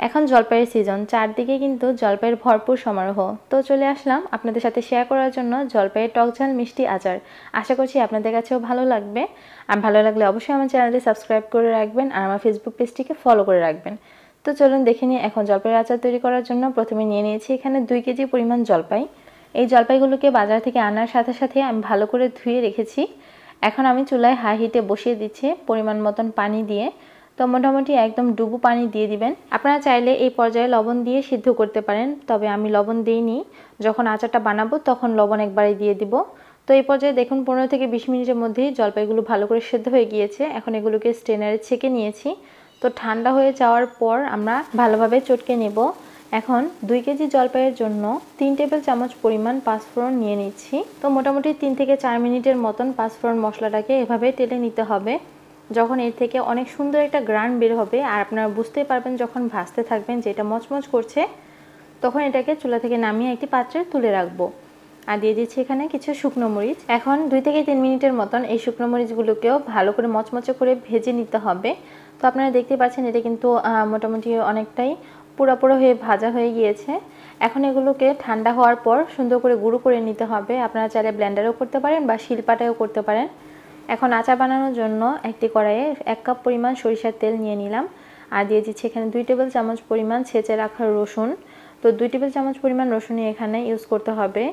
এখন জলপাইয়ের সিজন, চারদিকে কিন্তু জলপাইয়ের ভরপুর সমারোহ। তো চলে আসলাম আপনাদের সাথে শেয়ার করার জন্য জলপাইয়ের টকঝাল মিষ্টি আচার। আশা করছি আপনাদের কাছেও ভালো লাগবে। আর ভালো লাগলে অবশ্যই আমার চ্যানেলটি সাবস্ক্রাইব করে রাখবেন আর আমার ফেসবুক পেজটিকে ফলো করে রাখবেন। তো চলুন দেখে নিই এখন জলপাইয়ের আচার তৈরি করার জন্য প্রথমে নিয়ে নিয়েছি এখানে 2 কেজি পরিমাণ জলপাই। এই জলপাইগুলোকে বাজার থেকে আনার সাথে সাথে আমি ভালো করে ধুয়ে রেখেছি। এখন আমি চুলায় হাই হিটে বসিয়ে দিচ্ছি পরিমাণ মতন পানি দিয়ে। তো মোটামুটি একদম ডুবো পানি দিয়ে দিবেন। আপনারা চাইলে এই পর্যায়ে লবণ দিয়ে সিদ্ধ করতে পারেন, তবে আমি লবণ দিইনি। যখন আচারটা বানাবো তখন লবণ একবারে দিয়ে দিব। তো এই পর্যায়ে দেখুন 15 থেকে 20 মিনিটের মধ্যেই জলপাইগুলো ভালো করে সিদ্ধ হয়ে গিয়েছে। এখন এগুলোকে স্ট্রেনারে ছেঁকে নিয়েছি। তো ঠান্ডা হয়ে যাওয়ার পর আমরা ভালোভাবে চটকে নেব। এখন 2 কেজি জলপাইয়ের জন্য 3 টেবিল চামচ পরিমাণ পাঁচফোড়ন নিয়ে নিচ্ছি। তো মোটামুটি 3 থেকে 4 মিনিটের মতন পাঁচফোড়ন মশলাটাকে এভাবে তেলে নিতে হবে। যখন এর থেকে অনেক সুন্দর একটা গ্রান বের হবে আর আপনারা বুঝতেই পারবেন যখন ভাজতে থাকবেন যে এটা মচমচ করছে, তখন এটাকে চুলা থেকে নামিয়ে একটি পাত্রে তুলে রাখবো। আর দিয়ে দিচ্ছি এখানে কিছু শুকনো মরিচ। এখন 2 থেকে 3 মিনিটের মতন এই শুকনো মরিচগুলোকেও ভালো করে মচমচে করে ভেজে নিতে হবে। তো আপনারা দেখতে পাচ্ছেন এটা কিন্তু মোটামুটি অনেকটাই পুরো হয়ে ভাজা হয়ে গিয়েছে। এখন এগুলোকে ঠান্ডা হওয়ার পর সুন্দর করে গুঁড়ো করে নিতে হবে। আপনারা চাইলে ব্লেন্ডারেও করতে পারেন বা শিলপাটায়ও করতে পারেন। এখন আচার বানানোর জন্য একটি কড়াইয়ে 1 কাপ পরিমাণ সরিষার তেল নিয়ে নিলাম আর দিয়ে দিচ্ছি এখানে 2 টেবিল চামচ পরিমাণ ছেঁচে রাখা রসুন। তো 2 টেবিল চামচ পরিমাণ রসুনই এখানে ইউজ করতে হবে।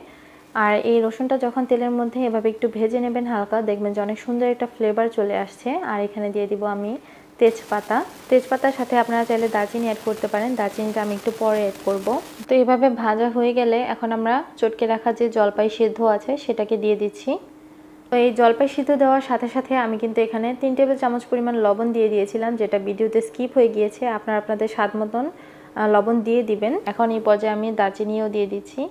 আর এই রসুনটা যখন তেলের মধ্যে এভাবে একটু ভেজে নেবেন হালকা, দেখবেন যে অনেক সুন্দর একটা ফ্লেভার চলে আসছে। আর এখানে দিয়ে দিব আমি তেজপাতা। তেজপাতার সাথে আপনারা চাইলে দারচিনি অ্যাড করতে পারেন, দারচিনিটা আমি একটু পরে অ্যাড করব। তো এভাবে ভাজা হয়ে গেলে এখন আমরা চটকে রাখা যে জলপাই সিদ্ধ আছে সেটাকে দিয়ে দিচ্ছি। তো এই জলপাই সিদ্ধ দেওয়ার সাথে সাথে আমি কিন্তু এখানে 3 টেবিল চামচ পরিমাণ লবণ দিয়ে দিয়েছিলাম, যেটা ভিডিওতে স্কিপ হয়ে গিয়েছে। আপনারা আপনাদের স্বাদ মতন লবণ দিয়ে দিবেন। এখন এই পর্যায়ে আমি দারচিনিও দিয়ে দিচ্ছি।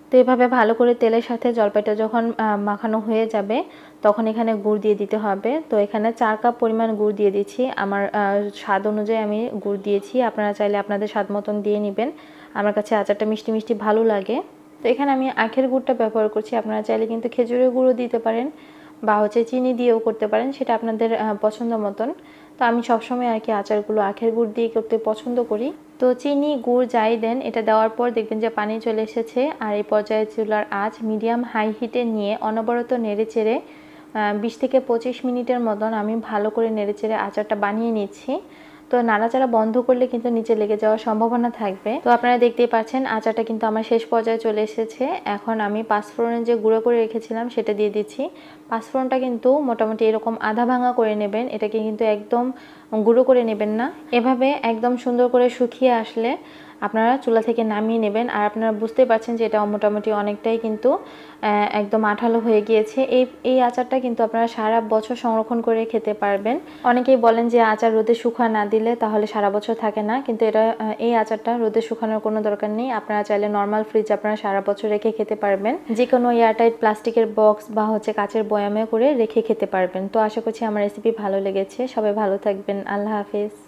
তো এভাবে ভালো করে তেলের সাথে জলপাইটা যখন মাখানো হয়ে যাবে তখন এখানে গুড় দিয়ে দিতে হবে। তো এখানে 4 কাপ পরিমাণ গুড় দিয়ে দিচ্ছি। আমার স্বাদ অনুযায়ী আমি গুড় দিয়েছি, আপনারা চাইলে আপনাদের স্বাদ মতন দিয়ে নেবেন। আমার কাছে আচারটা মিষ্টি মিষ্টি ভালো লাগে। তো এখানে আমি আখের গুড়টা ব্যবহার করছি, আপনারা চাইলে কিন্তু খেজুরের গুঁড়ও দিতে পারেন বা চিনি দিয়েও করতে পারেন, সেটা আপনাদের পছন্দ মতন। তো আমি সবসময় আর কি আচারগুলো আখের গুড় দিয়ে করতে পছন্দ করি। তো চিনি গুড় যাই দেন, এটা দেওয়ার পর দেখবেন যে পানি চলে এসেছে। আর এই পর্যায়ে চুলার আঁচ মিডিয়াম হাই হিটে নিয়ে অনবরত নেড়েচেড়ে 20 থেকে 25 মিনিটের মতন আমি ভালো করে নেড়েচেড়ে আচারটা বানিয়ে নিচ্ছি। তো নাড়াচাড়া বন্ধ করলে কিন্তু নিচে লেগে যাওয়ার সম্ভাবনা থাকবে। তো আপনারা দেখতেই পাচ্ছেন আচারটা কিন্তু আমার শেষ পর্যায়ে চলে এসেছে। এখন আমি পাঁচফোড়নের যে গুঁড়ো করে রেখেছিলাম সেটা দিয়ে দিচ্ছি। পাঁচফোড়নটা কিন্তু মোটামুটি এরকম আধা ভাঙা করে নেবেন, এটাকে কিন্তু একদম গুঁড়ো করে নেবেন না। এভাবে একদম সুন্দর করে শুকিয়ে আসলে আপনারা চুলা থেকে নামিয়ে নেবেন। আর আপনারা বুঝতে পারছেন যে এটা মোটামুটি অনেকটাই কিন্তু একদম আঠালো হয়ে গিয়েছে। এই আচারটা কিন্তু আপনারা সারা বছর সংরক্ষণ করে খেতে পারবেন। অনেকেই বলেন যে আচার রোদে শুকানো না দিলে তাহলে সারা বছর থাকে না, কিন্তু এই আচারটা রোদে শুকানোর কোনো দরকার নেই। আপনারা চাইলে নর্মাল ফ্রিজে আপনারা সারা বছর রেখে খেতে পারবেন, যে কোনো এয়ারটাইট প্লাস্টিকের বক্স বা কাচের বয়ামে করে রেখে খেতে পারবেন। তো আশা করছি আমার রেসিপি ভালো লেগেছে। সবাই ভালো থাকবেন। আল্লাহ হাফেজ।